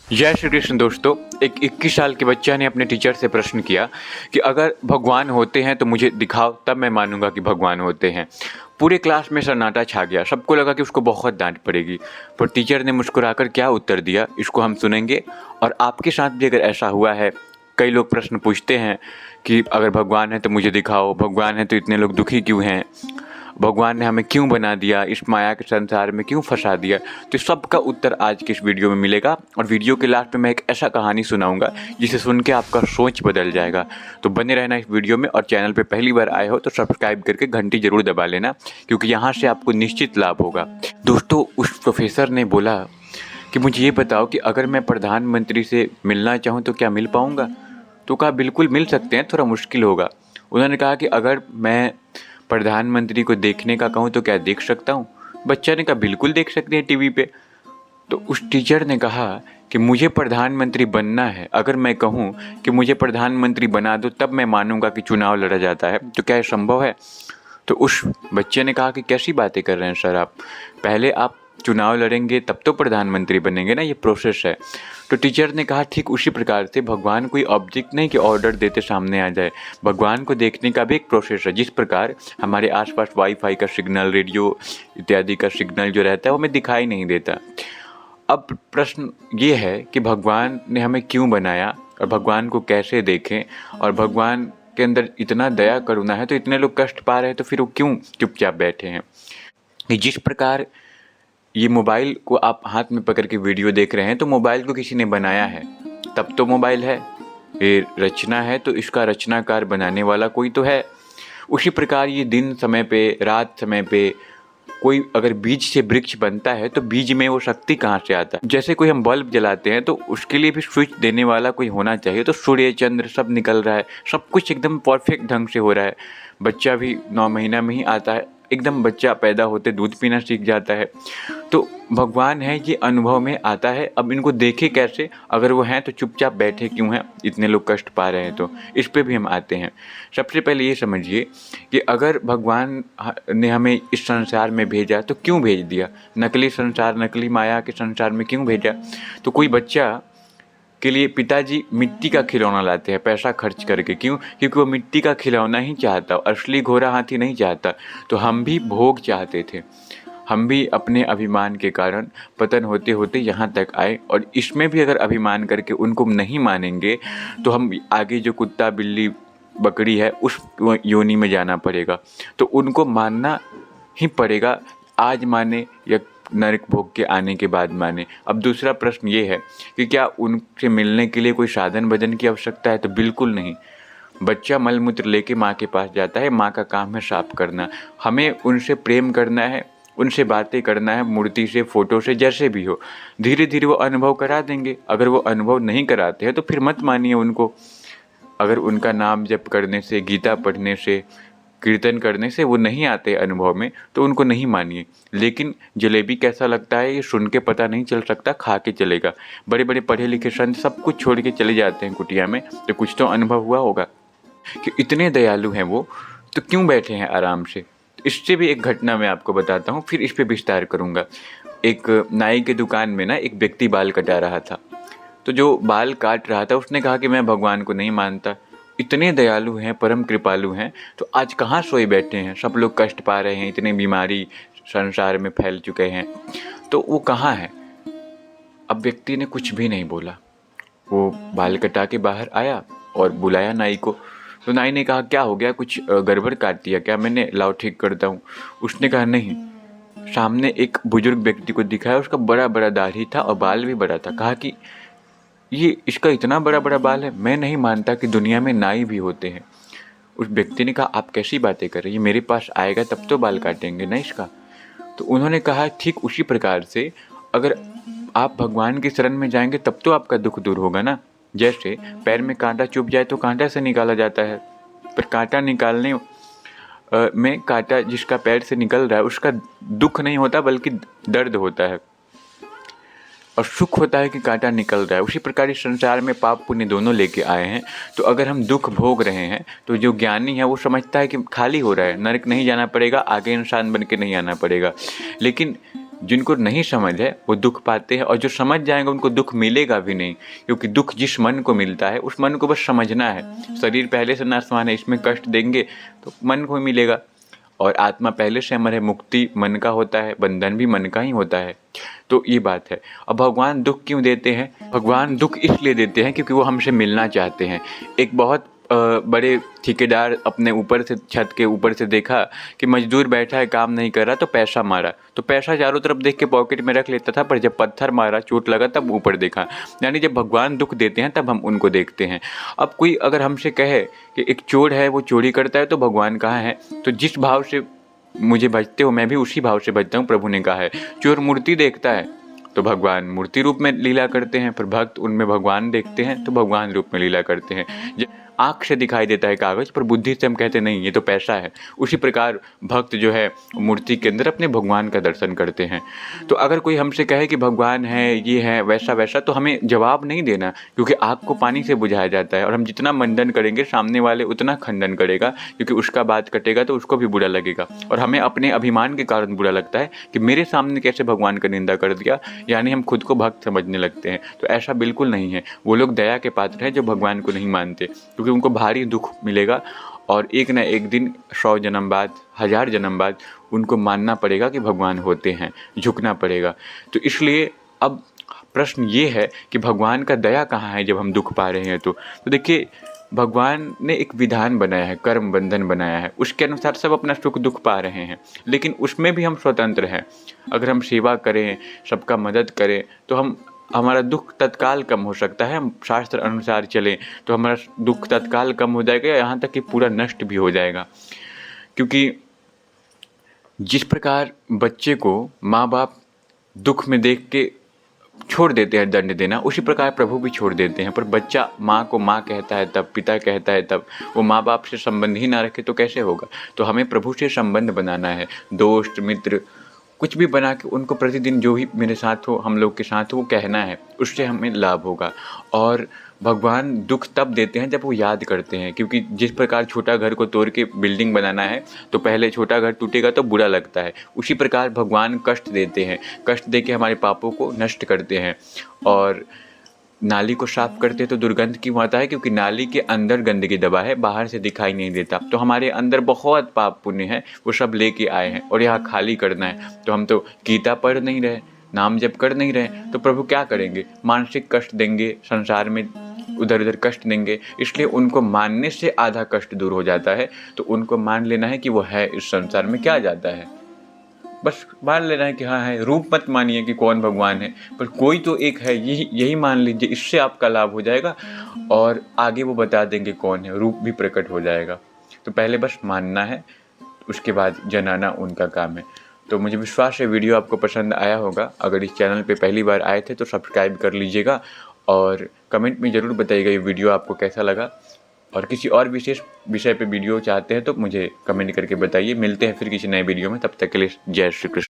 जय श्री कृष्ण दोस्तों। एक 21 साल के बच्चा ने अपने टीचर से प्रश्न किया कि अगर भगवान होते हैं तो मुझे दिखाओ, तब मैं मानूंगा कि भगवान होते हैं। पूरे क्लास में सन्नाटा छा गया। सबको लगा कि उसको बहुत डांट पड़ेगी, पर टीचर ने मुस्कुराकर क्या उत्तर दिया, इसको हम सुनेंगे। और आपके साथ भी अगर ऐसा हुआ है, कई लोग प्रश्न पूछते हैं कि अगर भगवान है तो मुझे दिखाओ, भगवान है तो इतने लोग दुखी क्यों हैं, भगवान ने हमें क्यों बना दिया, इस माया के संसार में क्यों फंसा दिया। तो सबका उत्तर आज के इस वीडियो में मिलेगा। और वीडियो के लास्ट में मैं एक ऐसा कहानी सुनाऊंगा जिसे सुन के आपका सोच बदल जाएगा। तो बने रहना इस वीडियो में। और चैनल पे पहली बार आए हो तो सब्सक्राइब करके घंटी जरूर दबा लेना, क्योंकि यहाँ से आपको निश्चित लाभ होगा। दोस्तों, उस प्रोफेसर ने बोला कि मुझे ये बताओ कि अगर मैं प्रधानमंत्री से मिलना चाहूँ तो क्या मिल पाऊँगा। तो कहा बिल्कुल मिल सकते हैं, थोड़ा मुश्किल होगा। उन्होंने कहा कि अगर मैं प्रधानमंत्री को देखने का कहूँ तो क्या देख सकता हूँ। बच्चा ने कहा बिल्कुल देख सकते हैं टीवी पे। तो उस टीचर ने कहा कि मुझे प्रधानमंत्री बनना है, अगर मैं कहूँ कि मुझे प्रधानमंत्री बना दो तब मैं मानूंगा कि चुनाव लड़ा जाता है, तो क्या ये संभव है। तो उस बच्चे ने कहा कि कैसी बातें कर रहे हैं सर आप, पहले आप चुनाव लड़ेंगे तब तो प्रधानमंत्री बनेंगे ना, ये प्रोसेस है। तो टीचर ने कहा ठीक उसी प्रकार से भगवान कोई ऑब्जेक्ट नहीं कि ऑर्डर देते सामने आ जाए। भगवान को देखने का भी एक प्रोसेस है। जिस प्रकार हमारे आसपास वाईफाई का सिग्नल, रेडियो इत्यादि का सिग्नल जो रहता है वो हमें दिखाई नहीं देता। अब प्रश्न ये है कि भगवान ने हमें क्यों बनाया और भगवान को कैसे देखें, और भगवान के अंदर इतना दया करुणा है तो इतने लोग कष्ट पा रहे हैं तो फिर वो क्यों चुपचाप बैठे हैं। कि जिस प्रकार ये मोबाइल को आप हाथ में पकड़ के वीडियो देख रहे हैं तो मोबाइल को किसी ने बनाया है, तब तो मोबाइल है। ये रचना है तो इसका रचनाकार बनाने वाला कोई तो है। उसी प्रकार ये दिन समय पे, रात समय पे कोई अगर बीज से वृक्ष बनता है तो बीज में वो शक्ति कहाँ से आता है। जैसे कोई हम बल्ब जलाते हैं तो उसके लिए भी स्विच देने वाला कोई होना चाहिए। तो सूर्य चंद्र सब निकल रहा है, सब कुछ एकदम परफेक्ट ढंग से हो रहा है। बच्चा भी 9 महीना में ही आता है, एकदम बच्चा पैदा होते दूध पीना सीख जाता है। तो भगवान है ये अनुभव में आता है। अब इनको देखे कैसे, अगर वो हैं तो चुपचाप बैठे क्यों हैं, इतने लोग कष्ट पा रहे हैं। तो इस पे भी हम आते हैं। सबसे पहले ये समझिए कि अगर भगवान ने हमें इस संसार में भेजा तो क्यों भेज दिया, नकली संसार, नकली माया के संसार में क्यों भेजा। तो कोई बच्चा के लिए पिताजी मिट्टी का खिलौना लाते हैं पैसा खर्च करके, क्यों, क्योंकि वो मिट्टी का खिलौना ही चाहता, असली घोड़ा हाथी नहीं चाहता। तो हम भी भोग चाहते थे, हम भी अपने अभिमान के कारण पतन होते होते यहाँ तक आए। और इसमें भी अगर अभिमान करके उनको नहीं मानेंगे तो हम आगे जो कुत्ता बिल्ली बकरी है उस योनि में जाना पड़ेगा। तो उनको मानना ही पड़ेगा, आज माने या नरक भोग के आने के बाद माने। अब दूसरा प्रश्न ये है कि क्या उनसे मिलने के लिए कोई साधन भजन की आवश्यकता है, तो बिल्कुल नहीं। बच्चा मल मूत्र लेके माँ के पास जाता है, माँ का काम है साफ करना। हमें उनसे प्रेम करना है, उनसे बातें करना है, मूर्ति से, फोटो से, जैसे भी हो। धीरे धीरे वो अनुभव करा देंगे। अगर वो अनुभव नहीं कराते हैं तो फिर मत मानिए उनको। अगर उनका नाम जप करने से, गीता पढ़ने से, कीर्तन करने से वो नहीं आते अनुभव में तो उनको नहीं मानिए। लेकिन जलेबी कैसा लगता है ये सुन के पता नहीं चल सकता, खा के चलेगा। बड़े बड़े पढ़े लिखे संत सब कुछ छोड़ के चले जाते हैं कुटिया में, तो कुछ तो अनुभव हुआ होगा कि इतने दयालु हैं वो, तो क्यों बैठे हैं आराम से। इससे भी एक घटना मैं आपको बताता हूँ, फिर इस पे विस्तार करूँगा। एक नाई के दुकान में ना एक व्यक्ति बाल कटा रहा था। तो जो बाल काट रहा था उसने कहा कि मैं भगवान को नहीं मानता, इतने दयालु हैं, परम कृपालु हैं, तो आज कहाँ सोए बैठे हैं, सब लोग कष्ट पा रहे हैं, इतनी बीमारी संसार में फैल चुके हैं, तो वो कहाँ है। अब व्यक्ति ने कुछ भी नहीं बोला। वो बाल कटा के बाहर आया और बुलाया नाई को। तो नाई ने कहा क्या हो गया, कुछ गड़बड़ काट दिया क्या मैंने, लाओ ठीक करता हूँ। उसने कहा नहीं। सामने एक बुजुर्ग व्यक्ति को दिखाया, उसका बड़ा बड़ा दाढ़ी था और बाल भी बड़ा था। कहा कि ये इसका इतना बड़ा बड़ा बाल है, मैं नहीं मानता कि दुनिया में नाई भी होते हैं। उस व्यक्ति ने कहा आप कैसी बातें कर रहे हैं, ये मेरे पास आएगा तब तो बाल काटेंगे ना इसका। तो उन्होंने कहा ठीक उसी प्रकार से अगर आप भगवान की शरण में जाएंगे तब तो आपका दुख दूर होगा ना। जैसे पैर में कांटा चुभ जाए तो कांटा से निकाला जाता है, पर कांटा निकालने में कांटा जिसका पैर से निकल रहा है उसका दुख नहीं होता बल्कि दर्द होता है, और सुख होता है कि कांटा निकल रहा है। उसी प्रकार इस संसार में पाप पुण्य दोनों लेके आए हैं। तो अगर हम दुख भोग रहे हैं तो जो ज्ञानी है वो समझता है कि खाली हो रहा है, नरक नहीं जाना पड़ेगा, आगे इंसान बन के नहीं आना पड़ेगा। लेकिन जिनको नहीं समझ है वो दुख पाते हैं, और जो समझ जाएंगे उनको दुख मिलेगा भी नहीं, क्योंकि दुख जिस मन को मिलता है उस मन को बस समझना है। शरीर पहले से नाशवान है, इसमें कष्ट देंगे तो मन को मिलेगा, और आत्मा पहले से अमर है, मुक्ति मन का होता है, बंधन भी मन का ही होता है। तो ये बात है। अब भगवान दुख क्यों देते हैं? भगवान दुख इसलिए देते हैं क्योंकि वो हमसे मिलना चाहते हैं। एक बहुत बड़े ठेकेदार अपने ऊपर से, छत के ऊपर से देखा कि मजदूर बैठा है, काम नहीं कर रहा, तो पैसा मारा। तो पैसा चारों तरफ देख के पॉकेट में रख लेता था, पर जब पत्थर मारा, चोट लगा, तब ऊपर देखा। यानी जब भगवान दुख देते हैं तब हम उनको देखते हैं। अब कोई अगर हमसे कहे कि एक चोर है वो चोरी करता है तो भगवान कहाँ है, तो जिस भाव से मुझे भजते हो मैं भी उसी भाव से भजता हूँ, प्रभु ने कहा है। चोर मूर्ति देखता है तो भगवान मूर्ति रूप में लीला करते हैं, पर भक्त उनमें भगवान देखते हैं तो भगवान रूप में लीला करते हैं। आँख से दिखाई देता है कागज, पर बुद्धि से हम कहते नहीं ये तो पैसा है। उसी प्रकार भक्त जो है मूर्ति के अंदर अपने भगवान का दर्शन करते हैं। तो अगर कोई हमसे कहे कि भगवान है, ये है, वैसा वैसा, तो हमें जवाब नहीं देना, क्योंकि आग को पानी से बुझाया जाता है, और हम जितना मंडन करेंगे सामने वाले उतना खंडन करेगा, क्योंकि उसका बात कटेगा तो उसको भी बुरा लगेगा। और हमें अपने अभिमान के कारण बुरा लगता है कि मेरे सामने कैसे भगवान का निंदा कर दिया, यानी हम खुद को भक्त समझने लगते हैं। तो ऐसा बिल्कुल नहीं है। वो लोग दया के पात्र हैं जो भगवान को नहीं मानते, क्योंकि उनको भारी दुख मिलेगा, और एक न एक दिन 100 जन्म बाद, 1000 जन्म बाद उनको मानना पड़ेगा कि भगवान होते हैं, झुकना पड़ेगा। तो इसलिए अब प्रश्न ये है कि भगवान का दया कहाँ है जब हम दुख पा रहे हैं? तो देखिए, भगवान ने एक विधान बनाया है, कर्म बंधन बनाया है, उसके अनुसार सब अपना सुख दुख पा रहे हैं, लेकिन उसमें भी हम स्वतंत्र हैं। अगर हम सेवा करें, सबका मदद करें, तो हमारा दुख तत्काल कम हो सकता है। हम शास्त्र अनुसार चलें तो हमारा दुख तत्काल कम हो जाएगा, यहाँ तक कि पूरा नष्ट भी हो जाएगा। क्योंकि जिस प्रकार बच्चे को माँ बाप दुख में देख के छोड़ देते हैं दंड देना, उसी प्रकार प्रभु भी छोड़ देते हैं। पर बच्चा माँ को माँ कहता है तब, पिता कहता है तब, वो माँ बाप से संबंध ही ना रखे तो कैसे होगा? तो हमें प्रभु से संबंध बनाना है, दोस्त मित्र कुछ भी बना के उनको प्रतिदिन जो भी मेरे साथ हो, हम लोग के साथ हो, वो कहना है, उससे हमें लाभ होगा। और भगवान दुख तब देते हैं जब वो याद करते हैं, क्योंकि जिस प्रकार छोटा घर को तोड़ के बिल्डिंग बनाना है तो पहले छोटा घर टूटेगा तो बुरा लगता है, उसी प्रकार भगवान कष्ट देते हैं, कष्ट दे के हमारे पापों को नष्ट करते हैं। और नाली को साफ करते हैं तो दुर्गंध क्यों आता है? क्योंकि नाली के अंदर गंदगी दबा है, बाहर से दिखाई नहीं देता। तो हमारे अंदर बहुत पाप पुण्य है, वो सब लेके आए हैं और यहाँ खाली करना है। तो हम तो गीता पढ़ नहीं रहे, नाम जप कर नहीं रहे, तो प्रभु क्या करेंगे? मानसिक कष्ट देंगे, संसार में उधर उधर कष्ट देंगे। इसलिए उनको मानने से आधा कष्ट दूर हो जाता है। तो उनको मान लेना है कि वो है इस संसार में, क्या जाता है, बस मान लेना है कि हाँ है। रूप मत मानिए कि कौन भगवान है, पर कोई तो एक है, यही मान लीजिए, इससे आपका लाभ हो जाएगा। और आगे वो बता देंगे कौन है, रूप भी प्रकट हो जाएगा। तो पहले बस मानना है, उसके बाद जनाना उनका काम है। तो मुझे विश्वास है वीडियो आपको पसंद आया होगा। अगर इस चैनल पे पहली बार आए थे तो सब्सक्राइब कर लीजिएगा, और कमेंट में ज़रूर बताइएगा ये वीडियो आपको कैसा लगा। और किसी और विशेष विषय पे वीडियो चाहते हैं तो मुझे कमेंट करके बताइए। मिलते हैं फिर किसी नए वीडियो में, तब तक के लिए जय श्री कृष्ण।